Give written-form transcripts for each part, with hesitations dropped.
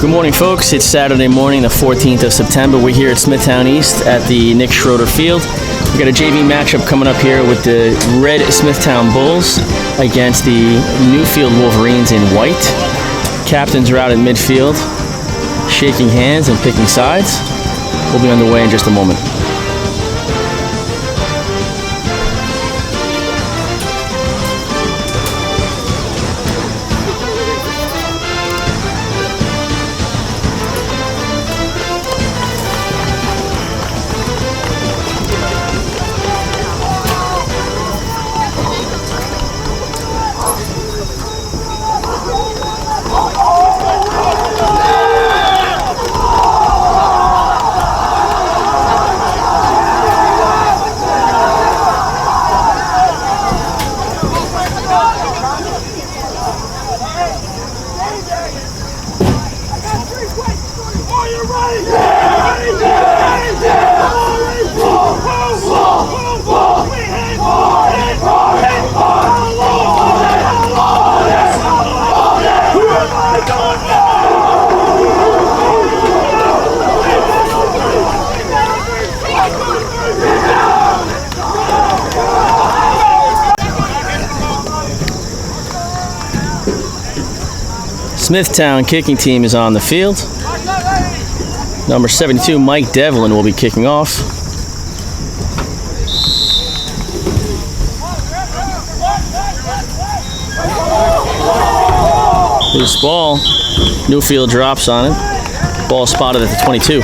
Good morning, folks. It's Saturday morning, the 14th of September. We're here at Smithtown East at the Nick Schroeder Field. We got a JV matchup coming up here with the red Smithtown Bulls against the Newfield Wolverines in white. Captains are out at midfield, shaking hands and picking sides. We'll be underway in just a moment. Smithtown kicking team is on the field. Number 72, Mike Devlin, will be kicking off. Loose ball. Newfield drops on it. Ball spotted at the 22.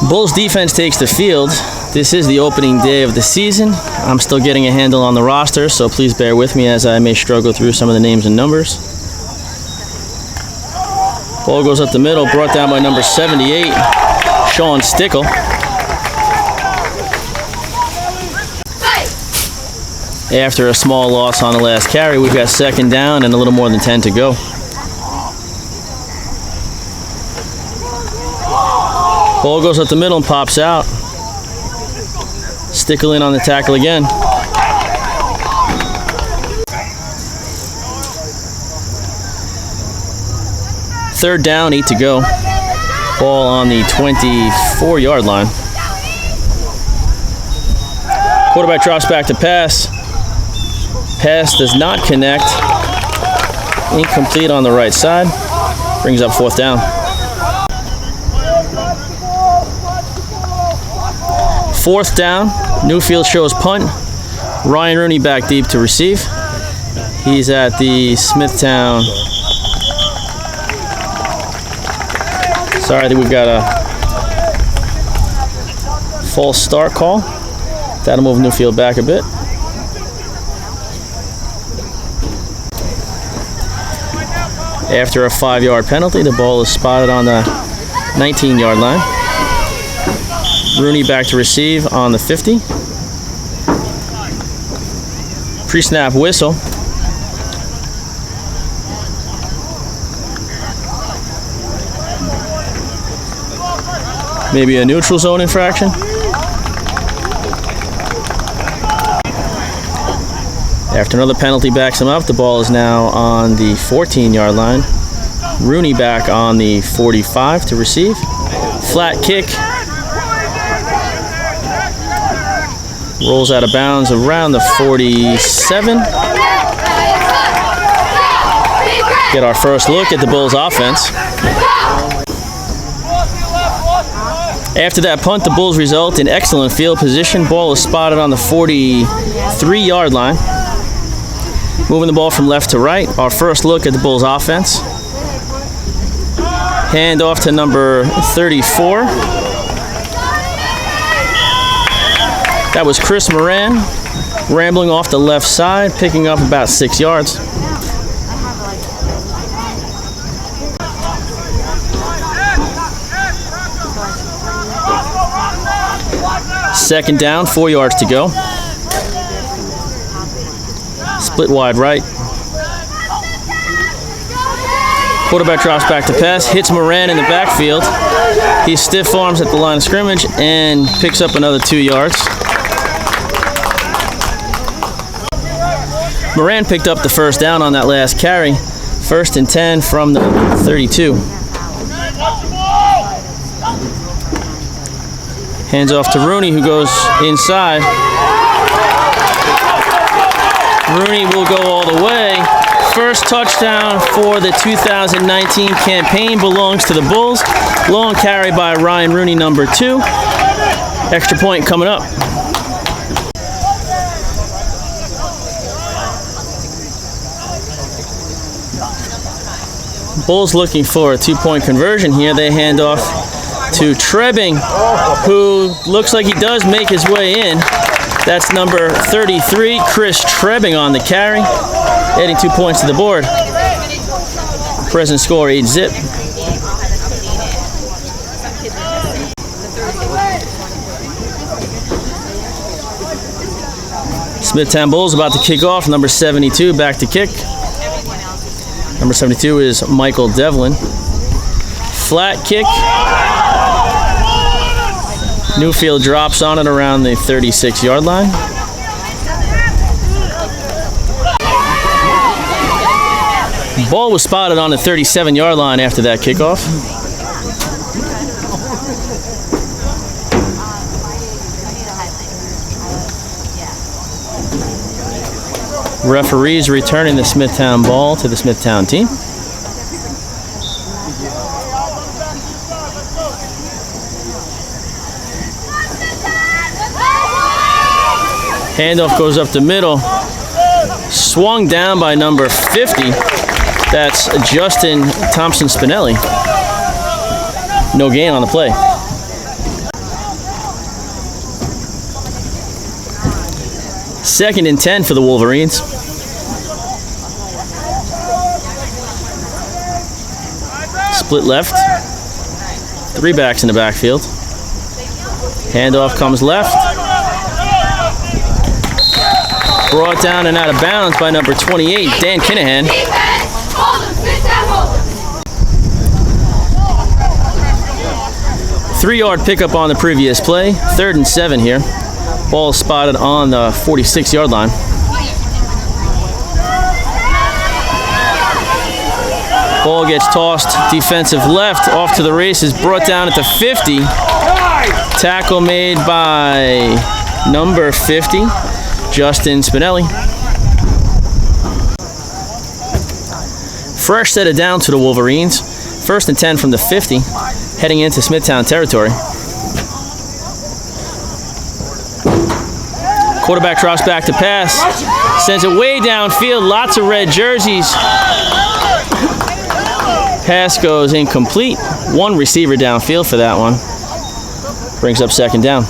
Bulls defense takes the field. This is the opening day of the season. I'm still getting a handle on the roster, so please bear with me as I may struggle through some of the names and numbers. Ball goes up the middle, brought down by number 78, Sean Stickle. After a small loss on the last carry, we've got second down and a little more than 10 to go. Ball goes up the middle and pops out. Stickle in on the tackle again. Third down, 8 to go. Ball on the 24-yard line. Quarterback drops back to pass. Pass does not connect. Incomplete on the right side. Brings up fourth down. Fourth down. Newfield shows punt. Ryan Rooney back deep to receive. He's at the Smithtown. Sorry, I think we've got a false start call. That'll move Newfield back a bit. After a 5-yard penalty, the ball is spotted on the 19-yard line. Rooney back to receive on the 50. Pre-snap whistle. Maybe a neutral zone infraction. After another penalty backs him up, the ball is now on the 14-yard line. Rooney back on the 45 to receive. Flat kick. Rolls out of bounds around the 47. Get our first look at the Bulls offense. After that punt, the Bulls result in excellent field position. Ball is spotted on the 43-yard line. Moving the ball from left to right. Our first look at the Bulls offense. Hand off to number 34. That was Chris Moran, rambling off the left side, picking up about 6 yards. Second down, 4 yards to go. Split wide right. Quarterback drops back to pass, hits Moran in the backfield. He stiff arms at the line of scrimmage and picks up another 2 yards. Moran picked up the first down on that last carry. 1st and 10 from the 32. Hands off to Rooney, who goes inside. Rooney will go all the way. First touchdown for the 2019 campaign belongs to the Bulls. Long carry by Ryan Rooney, number 2. Extra point coming up. Bulls looking for a 2-point conversion here. They hand off to Trebbing, who looks like he does make his way in. That's number 33, Chris Trebbing on the carry, adding 2 points to the board. Present score 8-zip. Smithtown Bulls about to kick off. Number 72 back to kick. Number 72 is Michael Devlin. Flat kick. Newfield drops on it around the 36-yard line. Ball was spotted on the 37-yard line after that kickoff. Referees returning the Smithtown ball to the Smithtown team. Handoff goes up the middle. Swung down by number 50. That's Justin Thompson Spinelli. No gain on the play. Second and 10 for the Wolverines. Split left. 3 backs in the backfield. Handoff comes left. Brought down and out of bounds by number 28, Dan Kinahan. 3-yard pickup on the previous play. 3rd and 7 here. Ball spotted on the 46-yard line. Ball gets tossed defensive left, off to the races, brought down at the 50. Tackle made by number 50, Justin Spinelli. Fresh set it down to the Wolverines. 1st and 10 from the 50, heading into Smithtown territory. Quarterback drops back to pass, sends it way downfield, lots of red jerseys. Pass goes incomplete. 1 receiver downfield for that one. Brings up 2nd down.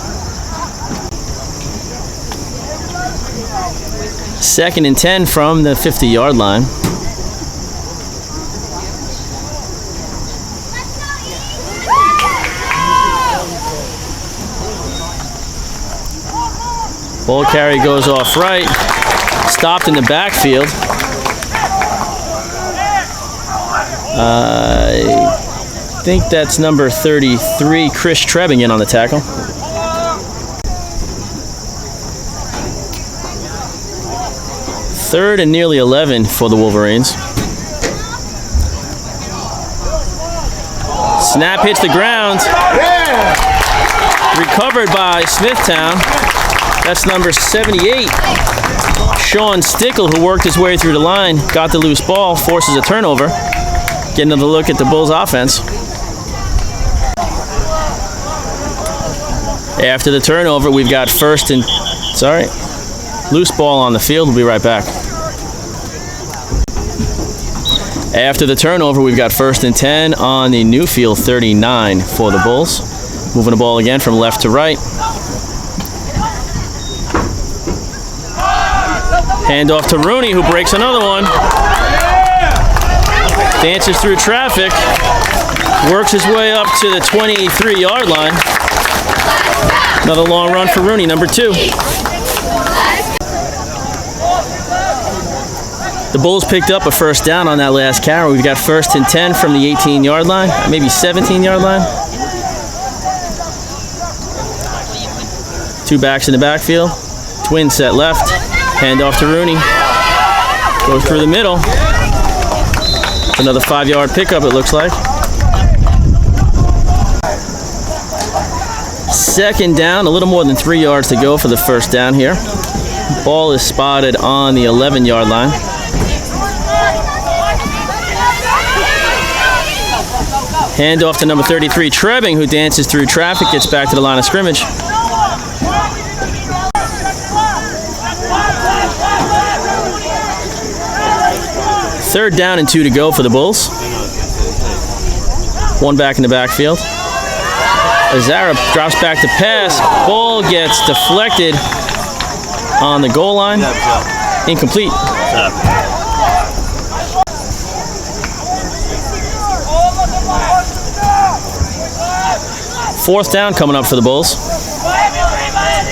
2nd and 10 from the 50-yard line. Ball carry goes off right. Stopped in the backfield. I think that's number 33, Chris Trebbing, in on the tackle. Third and nearly 11 for the Wolverines. Snap hits the ground. Recovered by Smithtown. That's number 78, Sean Stickle, who worked his way through the line, got the loose ball, forces a turnover. Get another look at the Bulls offense. After the turnover, we've got loose ball on the field. We'll be right back. After the turnover, we've got 1st and 10 on the Newfield 39 for the Bulls. Moving the ball again from left to right. Handoff to Rooney, who breaks another one. Dances through traffic. Works his way up to the 23-yard line. Another long run for Rooney, number 2. The Bulls picked up a 1st down on that last carry. We've got 1st and 10 from the 18-yard line, maybe 17-yard line. 2 backs in the backfield. Twin set left. Handoff to Rooney. Goes through the middle. It's another 5-yard pickup, it looks like. Second down, a little more than 3 yards to go for the first down here. Ball is spotted on the 11-yard line. Handoff to number 33, Trebbing, who dances through traffic, gets back to the line of scrimmage. Third down and 2 to go for the Bulls. One back in the backfield. Azara drops back to pass. Ball gets deflected on the goal line. Incomplete. Fourth down coming up for the Bulls.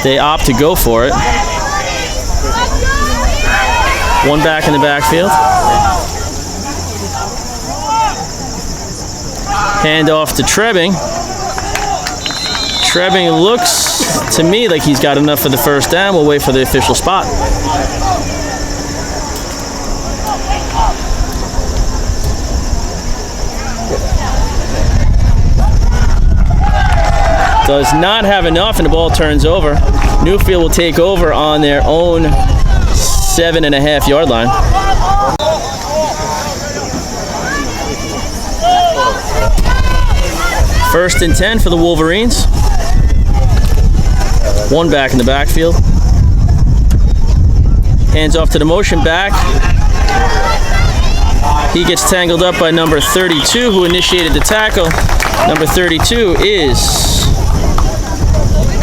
They opt to go for it. One back in the backfield. Handoff to Trebbing. Trebbing looks to me like he's got enough for the first down. We'll wait for the official spot. Does not have enough, and the ball turns over. Newfield will take over on their own 7.5-yard line. First and 10 for the Wolverines. One back in the backfield. Hands off to the motion back. He gets tangled up by number 32, who initiated the tackle. Number 32 is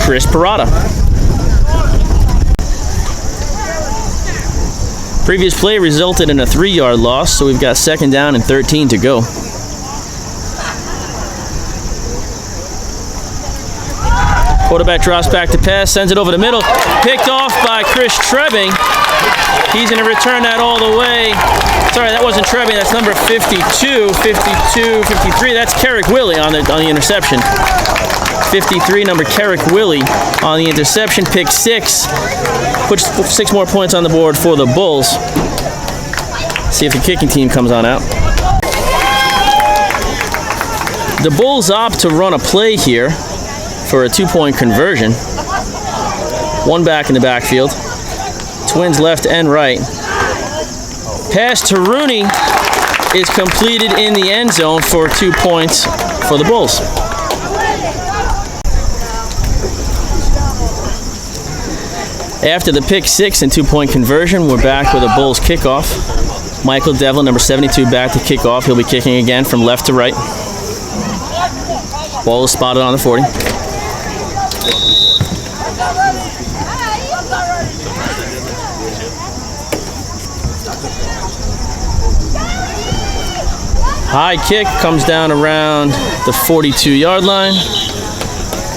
Chris Parada. Previous play resulted in a 3-yard loss, so we've got second down and 13 to go. Quarterback drops back to pass, sends it over the middle. Picked off by Chris Trebbing. He's going to return that all the way. Sorry, that wasn't Trebbing. That's number 52, 53. That's Carrick Willie on the interception. 53, number Carrick Willie on the interception. Pick 6. Puts 6 more points on the board for the Bulls. See if the kicking team comes on out. The Bulls opt to run a play here for a 2-point conversion. One back in the backfield. Twins left and right. Pass to Rooney is completed in the end zone for 2 points for the Bulls. After the pick 6 and 2-point conversion, we're back with a Bulls kickoff. Michael Devlin, number 72, back to kick off. He'll be kicking again from left to right. Ball is spotted on the 40. High kick comes down around the 42-yard line.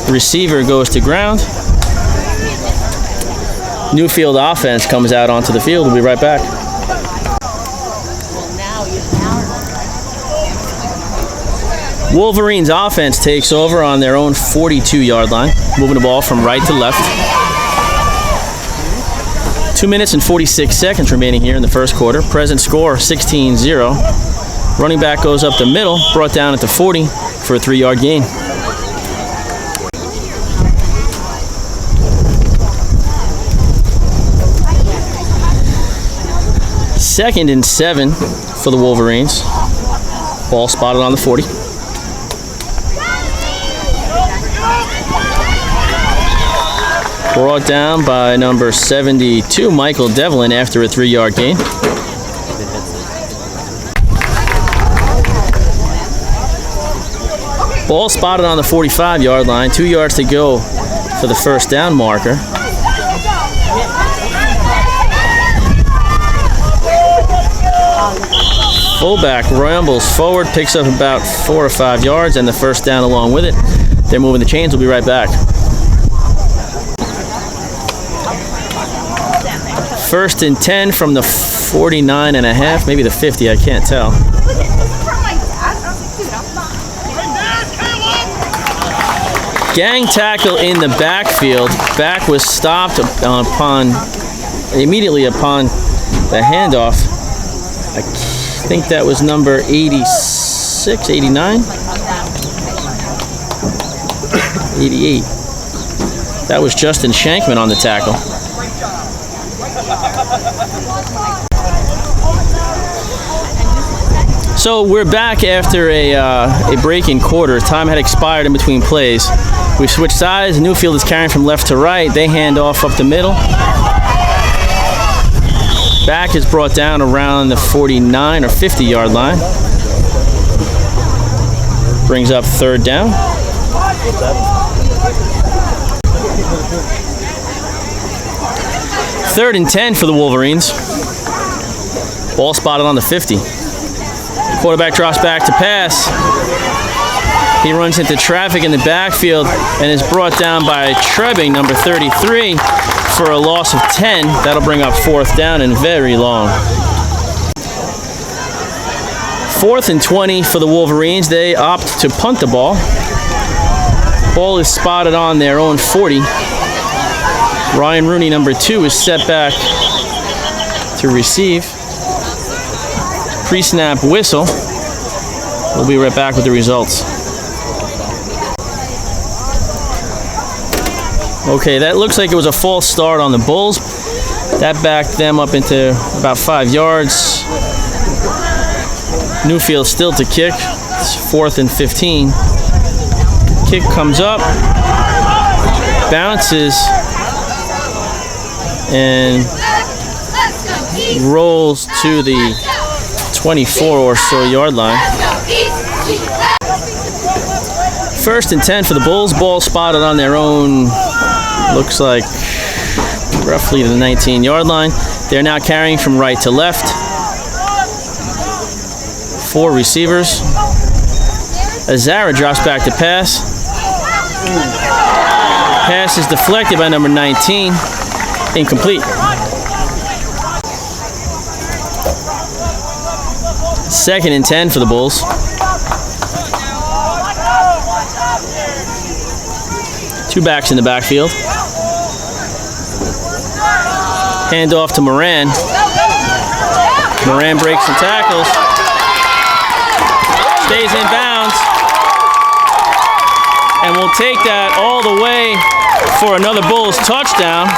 Receiver goes to ground. Newfield offense comes out onto the field. We'll be right back. Wolverines offense takes over on their own 42-yard line, moving the ball from right to left. 2 minutes and 46 seconds remaining here in the first quarter. Present score 16-0. Running back goes up the middle, brought down at the 40 for a 3-yard gain. Second and 7 for the Wolverines. Ball spotted on the 40. Brought down by number 72, Michael Devlin, after a 3-yard gain. Ball spotted on the 45-yard line. 2 yards to go for the first down marker. Fullback rambles forward, picks up about 4 or 5 yards, and the first down along with it. They're moving the chains. We'll be right back. First and 10 from the 49.5, maybe the 50, I can't tell. Gang tackle in the backfield. Back was stopped immediately upon the handoff. I think that was number 86, 89, 88. That was Justin Shankman on the tackle. So we're back after a break in quarters. Time had expired in between plays. We switched sides. Newfield is carrying from left to right. They hand off up the middle. Back is brought down around the 49 or 50 yard line. Brings up third down. Third and 10 for the Wolverines. Ball spotted on the 50. Quarterback drops back to pass. He runs into traffic in the backfield and is brought down by Trebbing, number 33, for a loss of 10. That'll bring up fourth down and very long. 4th and 20 for the Wolverines. They opt to punt the ball. Ball is spotted on their own 40. Ryan Rooney, number 2, is set back to receive. Pre-snap whistle. We'll be right back with the results. Okay, that looks like it was a false start on the Bulls. That backed them up into about 5 yards. Newfield still to kick. It's 4th and 15. Kick comes up, bounces, and rolls to the 24 or so yard line. 1st and 10 for the Bulls. Ball spotted on their own, looks like roughly the 19 yard line. They're now carrying from right to left. 4 receivers. Azara drops back to pass. Pass is deflected by number 19. Incomplete. 2nd and 10 for the Bulls. Two backs in the backfield. Hand off to Moran. Moran breaks and tackles. Stays in bounds. And we'll take that all the way for another Bulls touchdown.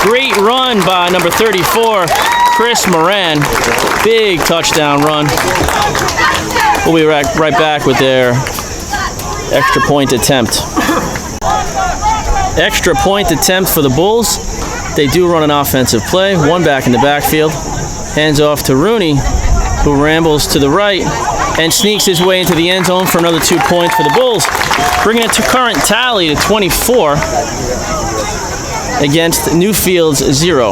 Great run by number 34, Chris Moran. Big touchdown run. We'll be right back with their extra point attempt. Extra point attempt for the Bulls. They do run an offensive play. One back in the backfield. Hands off to Rooney, who rambles to the right and sneaks his way into the end zone for another 2 points for the Bulls, bringing it to current tally to 24 against Newfield's 0.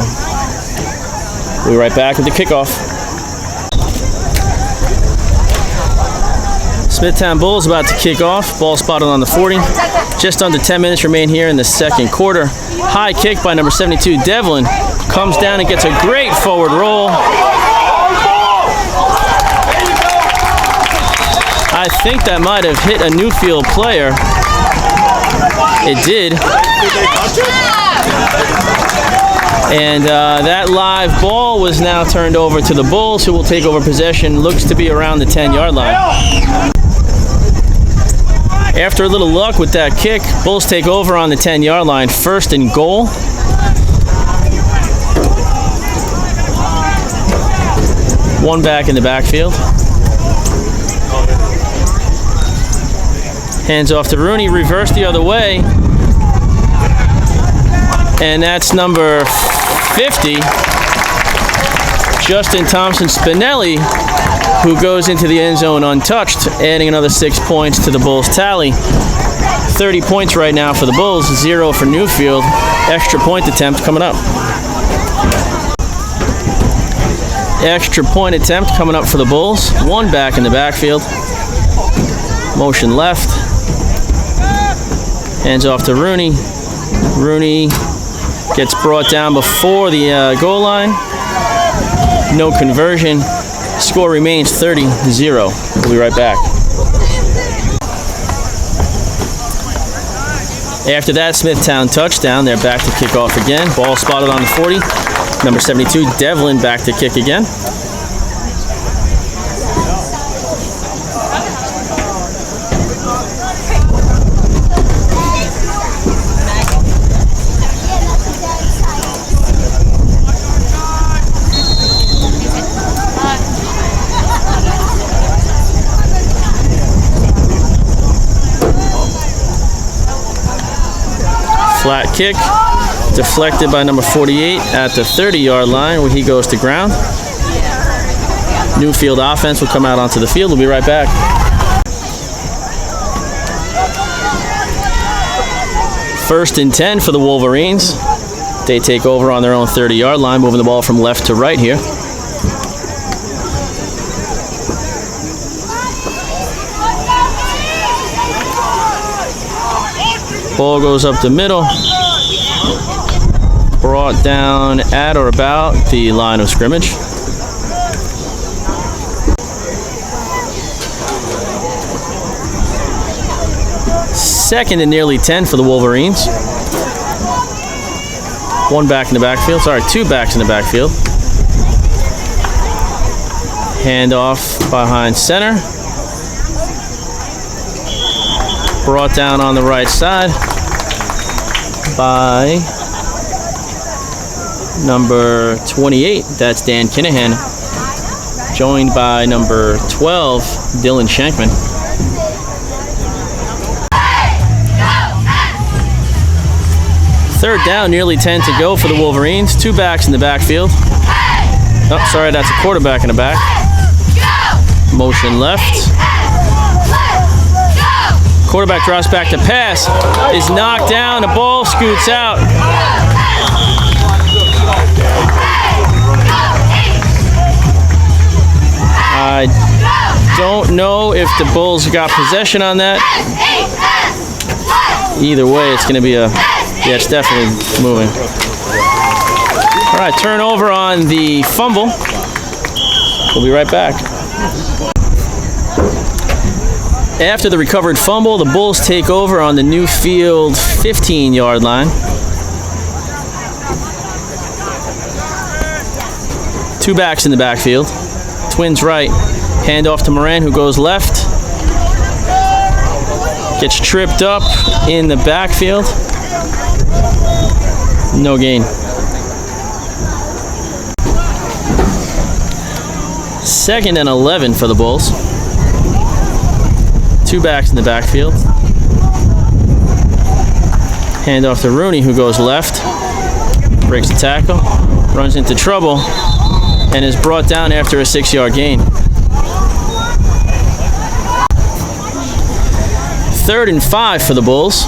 We'll be right back with the kickoff. Smithtown Bulls about to kick off. Ball spotted on the 40. Just under 10 minutes remain here in the second quarter. High kick by number 72, Devlin. Comes down and gets a great forward roll. I think that might have hit a Newfield player. It did. And that live ball was now turned over to the Bulls, who will take over possession. Looks to be around the 10-yard line. After a little luck with that kick, Bulls take over on the 10-yard line. 1st and goal. One back in the backfield. Hands off to Rooney, reverse the other way. And that's number 50, Justin Thompson Spinelli, who goes into the end zone untouched, adding another 6 points to the Bulls' tally. 30 points right now for the Bulls, 0 for Newfield. Extra point attempt coming up. Extra point attempt coming up for the Bulls. One back in the backfield. Motion left. Hands off to Rooney. Rooney gets brought down before the goal line. No conversion. Score remains 30-0. We'll be right back. After that Smithtown touchdown, they're back to kick off again. Ball spotted on the 40. Number 72, Devlin, back to kick again. Flat kick, deflected by number 48 at the 30-yard line where he goes to ground. Newfield offense will come out onto the field. We'll be right back. First and 10 for the Wolverines. They take over on their own 30-yard line, moving the ball from left to right here. Ball goes up the middle. Brought down at or about the line of scrimmage. Second and nearly 10 for the Wolverines. One back in the backfield. Sorry, two backs in the backfield. Handoff behind center. Brought down on the right side by number 28. That's Dan Kinahan. Joined by number 12, Dylan Shankman. Third down, nearly 10 to go for the Wolverines. Two backs in the backfield. Oh, sorry, that's a quarterback in the back. Motion left. Quarterback drops back to pass. Is knocked down. The ball scoots out. I don't know if the Bulls got possession on that. Either way, it's going to be a... Yeah, it's definitely moving. All right, turnover on the fumble. We'll be right back. After the recovered fumble, the Bulls take over on the Newfield 15-yard line. Two backs in the backfield. Twins right. Hand off to Moran, who goes left. Gets tripped up in the backfield. No gain. Second and 11 for the Bulls. Two backs in the backfield. Hand off to Rooney, who goes left. Breaks the tackle. Runs into trouble. And is brought down after a 6-yard gain. Third and 5 for the Bulls.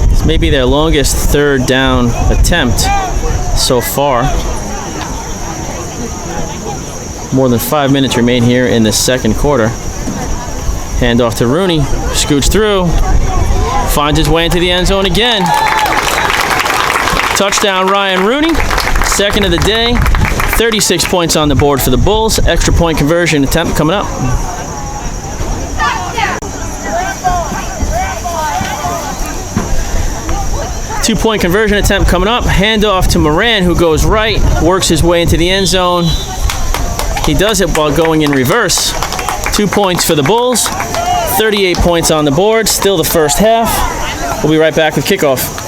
This may be their longest third down attempt so far. More than 5 minutes remain here in the second quarter. Hand off to Rooney. Scoots through. Finds his way into the end zone again. Touchdown Ryan Rooney. Second of the day. 36 points on the board for the Bulls. Extra point conversion attempt coming up. Two-point conversion attempt coming up. Handoff to Moran, who goes right, works his way into the end zone. He does it while going in reverse. 2 points for the Bulls. 38 points on the board. Still the first half. We'll be right back with kickoff.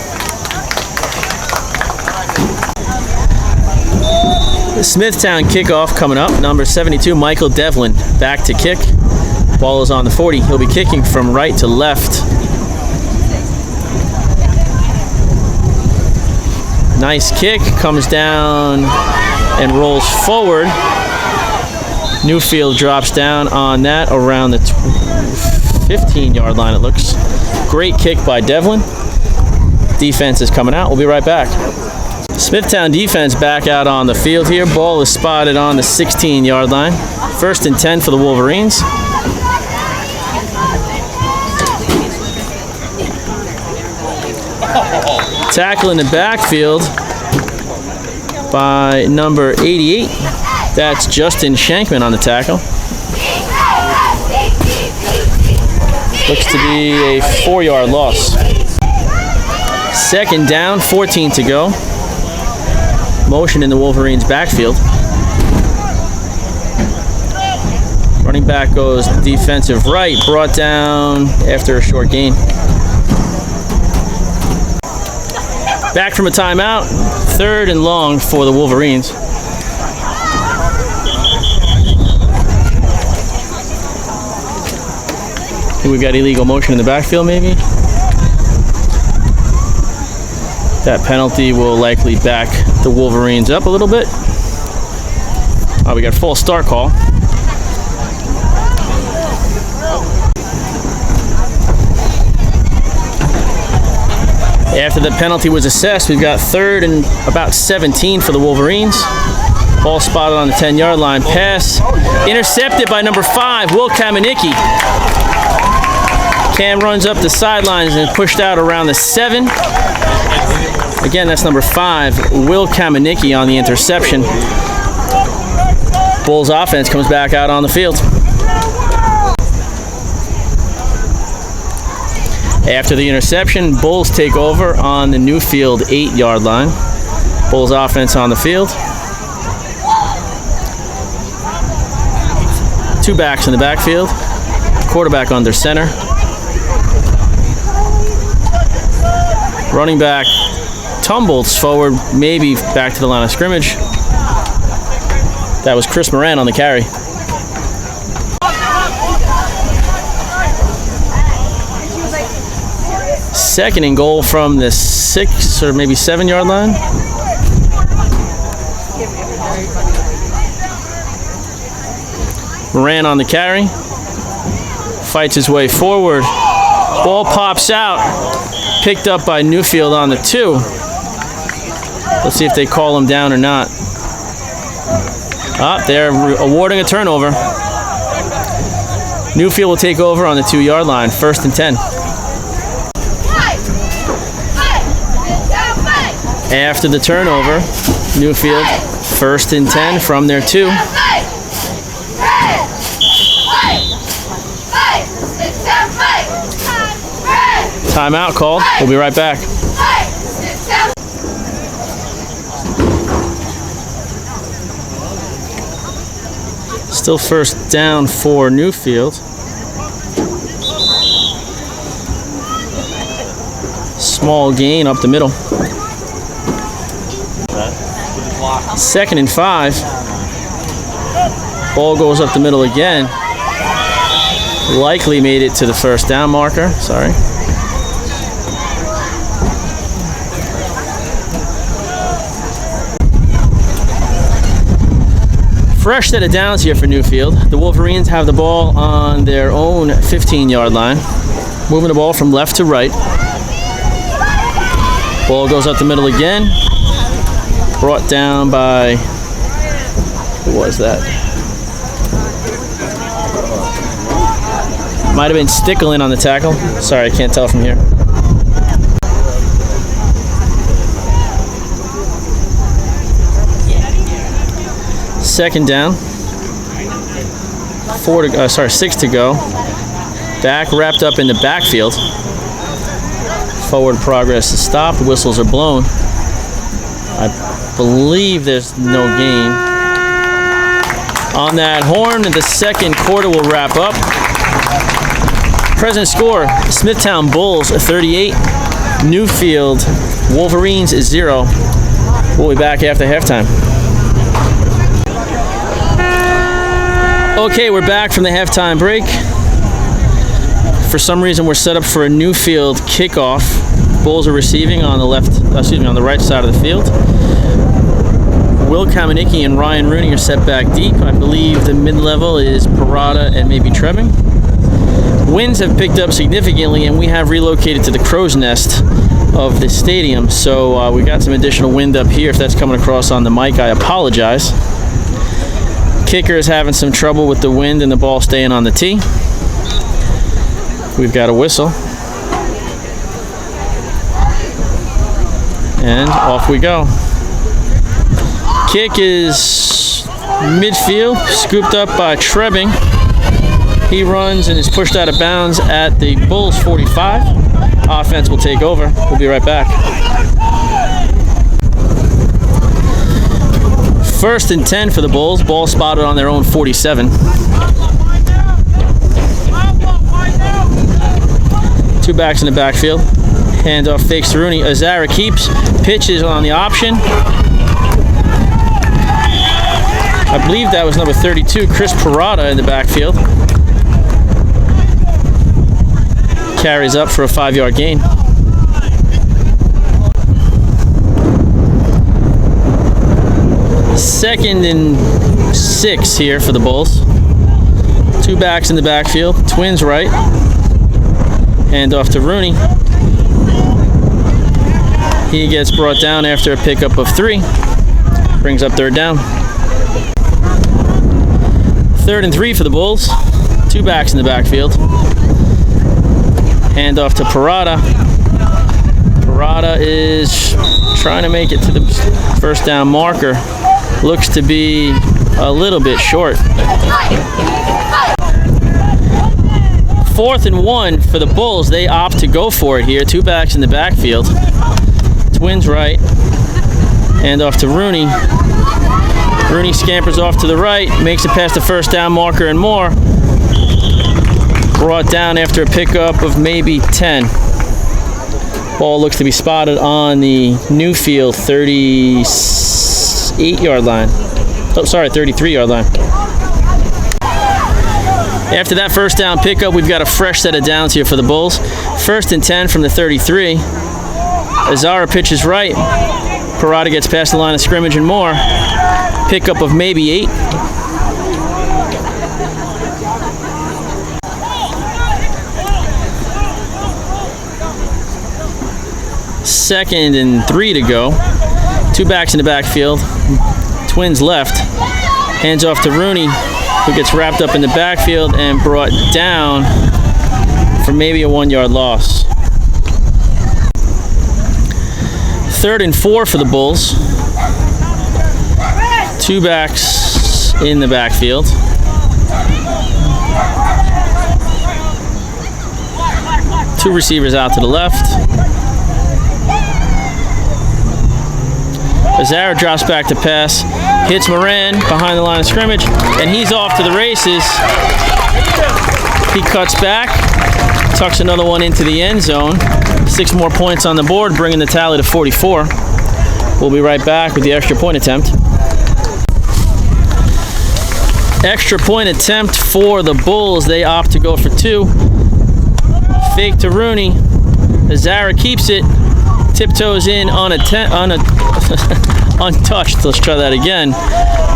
The Smithtown kickoff coming up. Number 72, Michael Devlin, back to kick. Ball is on the 40. He'll be kicking from right to left. Nice kick. Comes down and rolls forward. Newfield drops down on that around the 15-yard line, it looks. Great kick by Devlin. Defense is coming out. We'll be right back. Smithtown defense back out on the field here. Ball is spotted on the 16-yard line. First and 10 for the Wolverines. Tackle in the backfield by number 88. That's Justin Shankman on the tackle. Looks to be a 4-yard loss. Second down, 14 to go. Motion in the Wolverines' backfield. Running back goes defensive right, brought down after a short gain. Back from a timeout, third and long for the Wolverines. We've got illegal motion in the backfield, maybe. That penalty will likely back the Wolverines up a little bit. We got a false start call. After the penalty was assessed, we've got 3rd and about 17 for the Wolverines. Ball spotted on the 10-yard line. Pass intercepted by number 5, Will Kamenicki. Cam runs up the sidelines and pushed out around the 7. Again, that's number 5, Will Kamenicki on the interception. Bulls offense comes back out on the field. After the interception, Bulls take over on the Newfield 8-yard line. Bulls offense on the field. 2 backs in the backfield. Quarterback under center. Running back tumbles forward, maybe back to the line of scrimmage. That was Chris Moran on the carry. Second and goal from the 6 or maybe 7-yard line. Moran on the carry. Fights his way forward. Ball pops out. Picked up by Newfield on the 2. Let's see if they call him down or not. They're awarding a turnover. Newfield will take over on the 2-yard line. 1st and 10. After the turnover, Newfield 1st and 10 from their 2. Timeout called. We'll be right back. Still 1st down for Newfield. Small gain up the middle. 2nd and 5. Ball goes up the middle again. Likely made it to the 1st down marker. Sorry. Fresh set of downs here for Newfield. The Wolverines have the ball on their own 15-yard line. Moving the ball from left to right. Ball goes up the middle again. Brought down by, who was that? Might have been Stickland on the tackle. Sorry, I can't tell from here. Second down. 6 to go. Back wrapped up in the backfield. Forward progress is stopped. Whistles are blown. I believe there's no gain. On that horn, the 2nd quarter will wrap up. Present score, Smithtown Bulls 38, Newfield Wolverines 0. We'll be back after halftime. Okay, we're back from the halftime break. For some reason, we're set up for a Newfield kickoff. Bulls are receiving on the right side of the field. Will Kamenicki and Ryan Rooney are set back deep. I believe the mid-level is Parada and maybe Trebbing. Winds have picked up significantly, and we have relocated to the crow's nest of the stadium. So we got some additional wind up here. If that's coming across on the mic, I apologize. Kicker is having some trouble with the wind and the ball staying on the tee. We've got a whistle. And off we go. Kick is midfield, scooped up by Trebbing. He runs and is pushed out of bounds at the Bulls 45. Offense will take over. We'll be right back. 1st and 10 for the Bulls. Ball spotted on their own 47. 2 backs in the backfield. Handoff fakes to Rooney. Azara keeps. Pitches on the option. I believe that was number 32, Chris Parada in the backfield. Carries up for a 5-yard gain. 2nd and 6 here for the Bulls. 2 backs in the backfield. Twins right. Hand off to Rooney. He gets brought down after a pickup of 3. Brings up 3rd down. 3rd and 3 for the Bulls. 2 backs in the backfield. Hand off to Parada. Parada is trying to make it to the 1st down marker. Looks to be a little bit short. 4th and 1 for the Bulls. They opt to go for it here. 2 backs in the backfield. Twins right. Hand off to Rooney. Rooney scampers off to the right. Makes it past the 1st down marker and more. Brought down after a pickup of maybe 10. Ball looks to be spotted on the Newfield 38-yard line. Oh, sorry, 33-yard line. After that 1st down pickup, we've got a fresh set of downs here for the Bulls. 1st and 10 from the 33. Azara pitches right. Parada gets past the line of scrimmage and more. Pickup of maybe 8. Second and 3 to go. 2 backs in the backfield. Twins left. Hands off to Rooney, who gets wrapped up in the backfield and brought down for maybe a 1-yard loss. 3rd and 4 for the Bulls. 2 backs in the backfield. Two receivers out to the left. Azara drops back to pass, hits Moran behind the line of scrimmage, and he's off to the races. He cuts back, tucks another one into the end zone. 6 more points on the board, bringing the tally to 44. We'll be right back with the extra point attempt. Extra point attempt for the Bulls. They opt to go for 2. Fake to Rooney. Azara keeps it. Tiptoes in untouched. Let's try that again.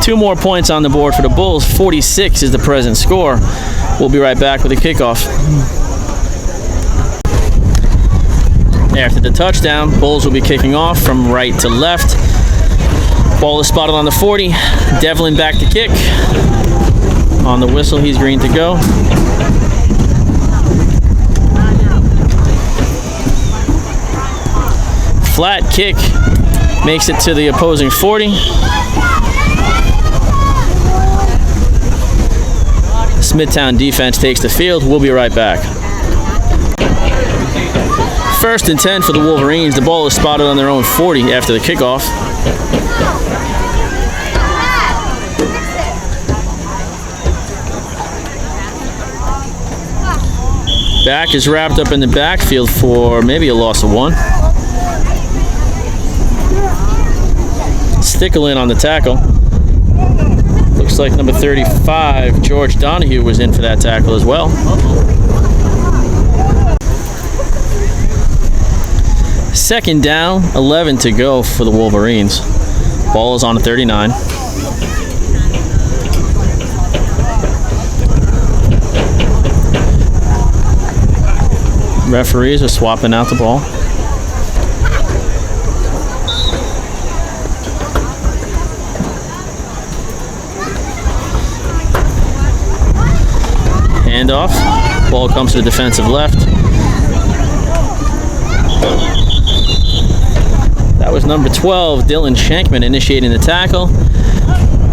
2 more points on the board for the Bulls. 46 is the present score. We'll be right back with a kickoff. After the touchdown, Bulls will be kicking off from right to left. Ball is spotted on the 40. Devlin back to kick. On the whistle, he's green to go. Flat kick makes it to the opposing 40. Smithtown defense takes the field. We'll be right back. 1st and 10 for the Wolverines. The ball is spotted on their own 40 after the kickoff. Back is wrapped up in the backfield for maybe a loss of 1. Stickle in on the tackle. Looks like number 35, George Donahue, was in for that tackle as well. 2nd down, 11 to go for the Wolverines. Ball is on the 39. Referees are swapping out the ball. Handoff. Ball comes to the defensive left. That was number 12, Dylan Shankman, initiating the tackle.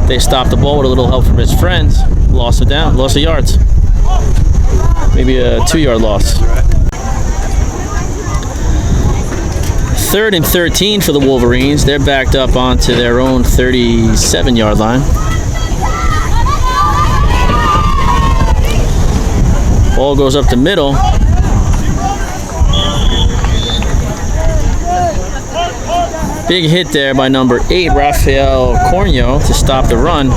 They stopped the ball with a little help from his friends. Loss of yards. Maybe a 2-yard loss. 3rd and 13 for the Wolverines. They're backed up onto their own 37-yard line. Ball goes up the middle. Big hit there by number 8, Rafael Cornio, to stop the run.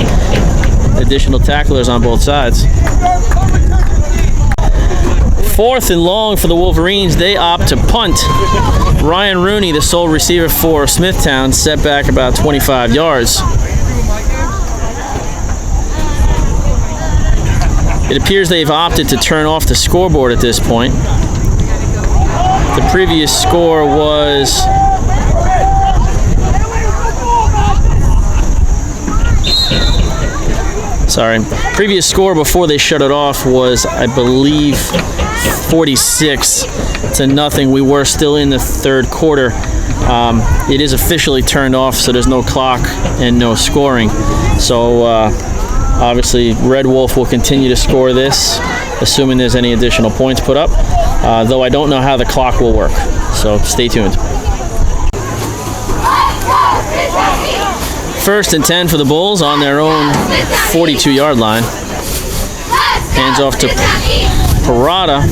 Additional tacklers on both sides. 4th and long for the Wolverines. They opt to punt. Ryan Rooney, the sole receiver for Smithtown, set back about 25 yards. It appears they've opted to turn off the scoreboard at this point. The previous score was previous score before they shut it off was, I believe, 46-0. We were still in the third quarter. It is officially turned off, so there's no clock and no scoring. So obviously Red Wolf will continue to score this, assuming there's any additional points put up, though I don't know how the clock will work, so stay tuned. 1st and 10 for the Bulls on their own 42-yard line. Hands off to Parada,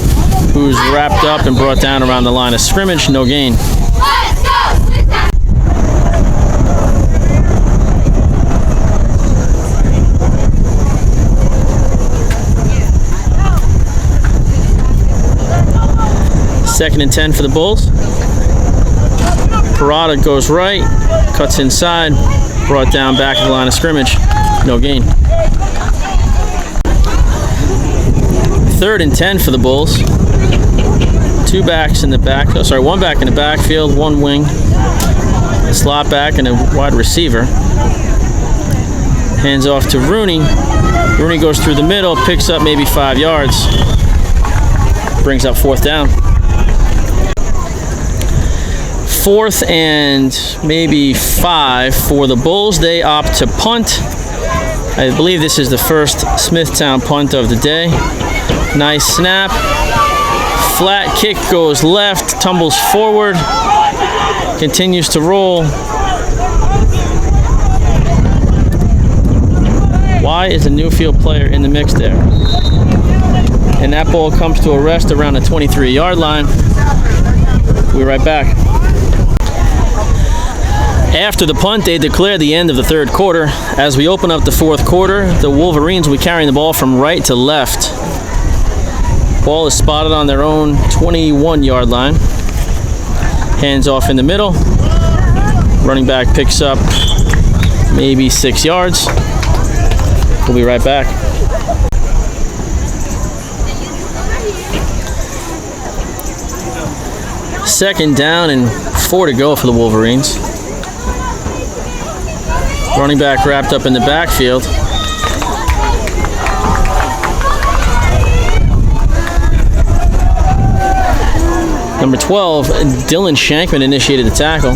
who's wrapped up and brought down around the line of scrimmage. No gain. Second and 10 for the Bulls. Parada goes right, cuts inside, brought down back at the line of scrimmage. No gain. 3rd and 10 for the Bulls. Two backs in the back. Oh, sorry, one back in the backfield, one wing, a slot back, and a wide receiver. Hands off to Rooney. Rooney goes through the middle, picks up maybe 5 yards. Brings up 4th down. 4th and maybe 5 for the Bulls. They opt to punt. I believe this is the first Smithtown punt of the day. Nice snap. Flat kick goes left, tumbles forward, continues to roll. Why is a Newfield player in the mix there? And that ball comes to a rest around the 23-yard line. We'll be right back. After the punt, they declare the end of the third quarter. As we open up the fourth quarter, the Wolverines will be carrying the ball from right to left. Ball is spotted on their own 21-yard line. Hands off in the middle. Running back picks up maybe 6 yards. We'll be right back. Second down and 4 to go for the Wolverines. Running back wrapped up in the backfield. Number 12, Dylan Shankman initiated the tackle.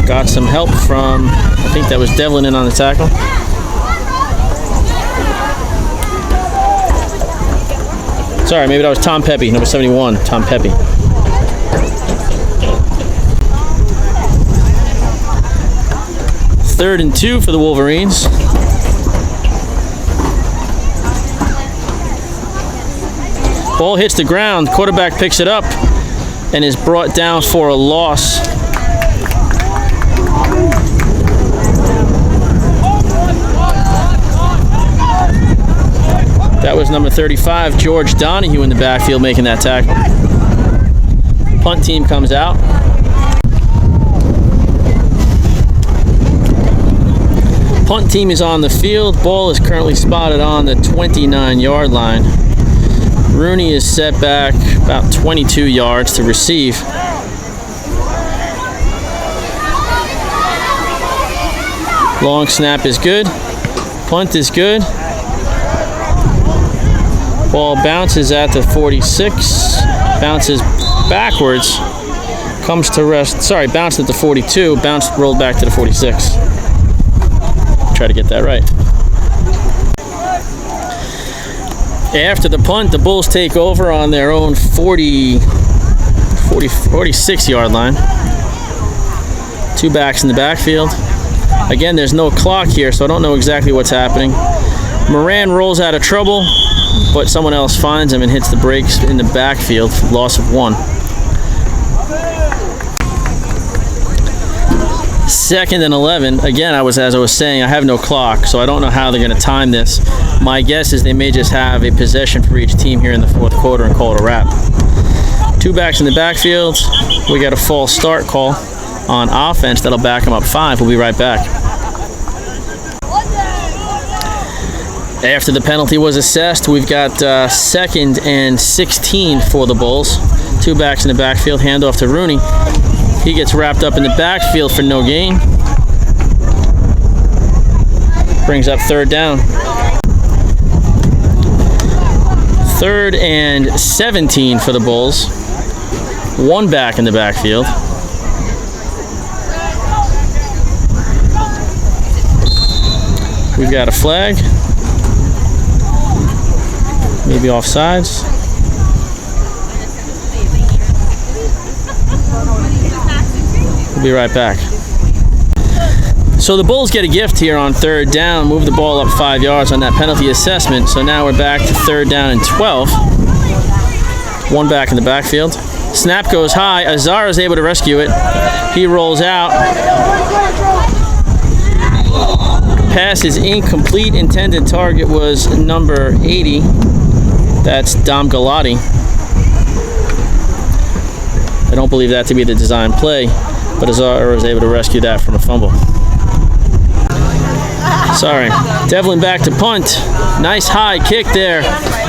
Got some help from, I think that was Devlin in on the tackle. Sorry, maybe that was Tom Pepe, number 71, Tom Pepe. Third and 2 for the Wolverines. Ball hits the ground, quarterback picks it up and is brought down for a loss. That was number 35, George Donahue in the backfield making that tackle. Punt team comes out. Punt team is on the field. Ball is currently spotted on the 29-yard line. Rooney is set back about 22 yards to receive. Long snap is good. Punt is good. Ball bounces at the 46. Bounces backwards. Comes to rest. Sorry, bounced at the 42. Bounced, rolled back to the 46. Try to get that right. After the punt, the Bulls take over on their own 46-yard line. Two backs in the backfield. Again, there's no clock here, so I don't know exactly what's happening. Moran rolls out of trouble, but someone else finds him and hits the brakes in the backfield. Loss of 1. Second and 11. Again, as I was saying, I have no clock, so I don't know how they're going to time this. My guess is they may just have a possession for each team here in the fourth quarter and call it a wrap. Two backs in the backfield. We got a false start call on offense that'll back them up 5. We'll be right back. After the penalty was assessed, we've got 2nd and 16 for the Bulls. 2 backs in the backfield, handoff to Rooney. He gets wrapped up in the backfield for no gain. Brings up 3rd down. 3rd and 17 for the Bulls. 1 back in the backfield. We've got a flag. Maybe offsides. We'll be right back. So the Bulls get a gift here on 3rd down. Move the ball up 5 yards on that penalty assessment. So now we're back to 3rd down and 12. 1 back in the backfield. Snap goes high. Azar is able to rescue it. He rolls out. Pass is incomplete. Intended target was number 80. That's Dom Galati. I don't believe that to be the design play, but Azar was able to rescue that from a fumble. Sorry. Devlin back to punt. Nice high kick there.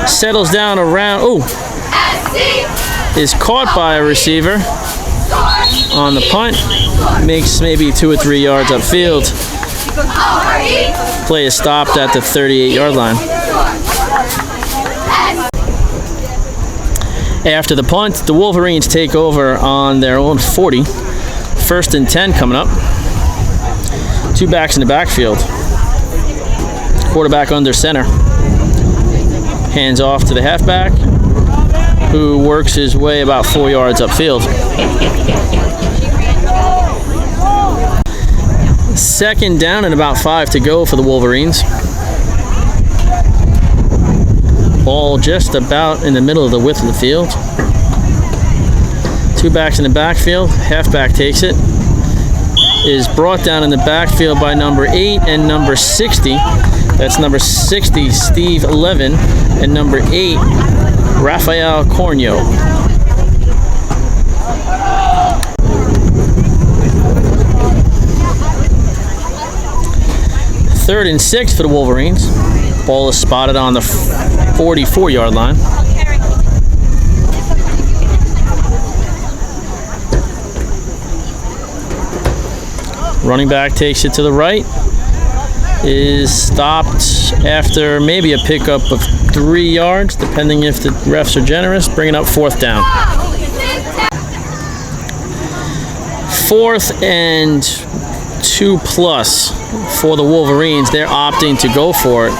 Settles down around. Ooh. Is caught by a receiver on the punt. Makes maybe 2 or 3 yards upfield. Play is stopped at the 38-yard line. After the punt, the Wolverines take over on their own 40. 1st and 10 coming up. 2 backs in the backfield. Quarterback under center. Hands off to the halfback, who works his way about 4 yards upfield. 2nd down and about 5 to go for the Wolverines. Ball just about in the middle of the width of the field. 2 backs in the backfield. Halfback takes it. Is brought down in the backfield by number 8 and number 60. That's number 60, Steve Levin, and number 8, Rafael Cornio. 3rd and 6 for the Wolverines. Ball is spotted on the 44-yard line. Running back takes it to the right. Is stopped after maybe a pickup of 3 yards, depending if the refs are generous, bringing up 4th down. 4th and 2+ for the Wolverines. They're opting to go for it.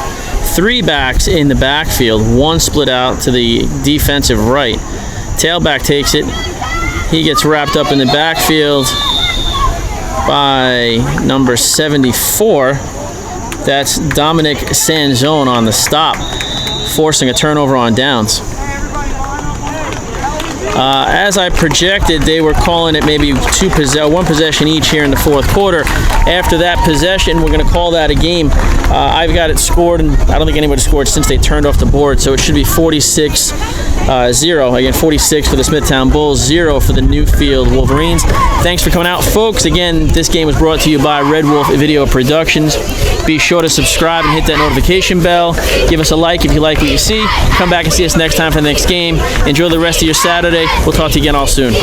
3 backs in the backfield, 1 split out to the defensive right. Tailback takes it. He gets wrapped up in the backfield by number 74. That's Dominic Sanzone on the stop, forcing a turnover on downs. As I projected, they were calling it maybe 1 possession each here in the 4th quarter. After that possession, we're going to call that a game. I've got it scored, and I don't think anybody scored since they turned off the board, so it should be 46-0. Again, 46 for the Smithtown Bulls, 0 for the Newfield Wolverines. Thanks for coming out, folks. Again, this game was brought to you by Red Wolf Video Productions. Be sure to subscribe and hit that notification bell. Give us a like if you like what you see. Come back and see us next time for the next game. Enjoy the rest of your Saturday. We'll talk to you again all soon.